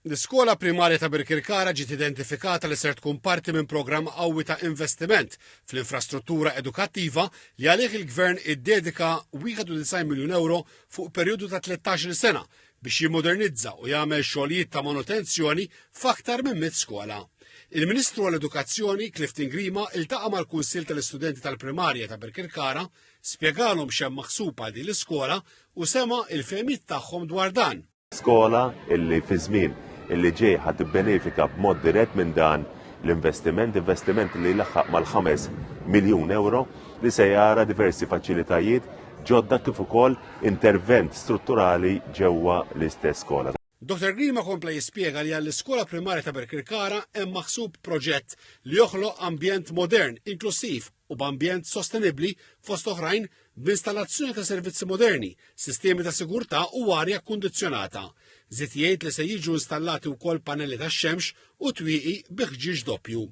L-iskola primarja ta' Birkirkara ġiet identifikata li ser tkun parti minn programm qawwi ta' investiment fl-infrastruttura edukattiva li għalih il-Gvern iddedika 91 miljun euro fuq perjodu ta' 13 sena biex jimmodernizza u jagħmel xogħlijiet ta' manutenzjoni f'aktar minn 100 skola. Il-Ministru għall-Edukazzjoni Clifton Grima iltaqa' mal-Kunsill tal-Istudenti tal-Primarja ta' Birkirkara, spjegalhom x'hemm maħsub għal din l-iskola u sema' il-fehmiet tagħhom dwar dan. Skola illi fi żmien illi ġej ħad benefika b'mod dirett minn dan l-investiment li laħħaq mal-5 miljun euro li se jara diversi faċilitajiet ġodda kif ukoll intervent strutturali ġewwa l-istess skola. Dr. Grima kompla jispjega li għall-iskola primarja ta' Birkirkara hemm maħsub proġett li joħloq ambjent modern, inklusiv u b'ambjent sostenibbli fost oħrajn b'installazzjoni ta' servizzi moderni, sistemi ta' sigurtà u arja kundizzjonata. Żittijiet li se jiġu installati wkoll pannelli tax-xemx u twieqi bi ħġieġ doppju.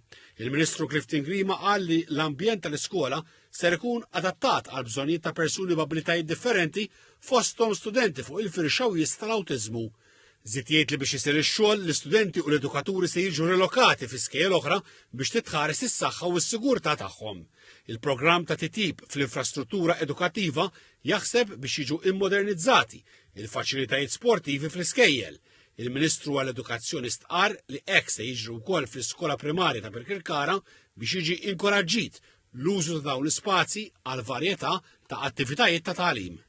Il-Ministru Clifton Grima qal li l-ambjent tal-iskola ser ikun adattat għal bżonnijiet ta' persuni b'abilitajiet differenti fosthom studenti fuq il-firxawis tal-awtiżmu. Żittijiet li biex isir ix-xogħol l-istudenti u l-edukaturi se jiġu relokati fi skejjel oħra biex titħares is-saħħa u s-sigurtà tagħhom. Il-programm ta' titjib fl-infrastruttura edukattiva jaħseb biex jiġu immodernizzati il-faċilitajiet sportivi fl-iskejjel. Il-Ministru għall-Edukazzjoni stqar li hekk se jiġru wkoll fl-iskola primarja ta' Birkirkara biex jiġi inkoraġġit l-użu ta' dawn l-ispazji għal varjetà ta' attivitajiet ta' tagħlim.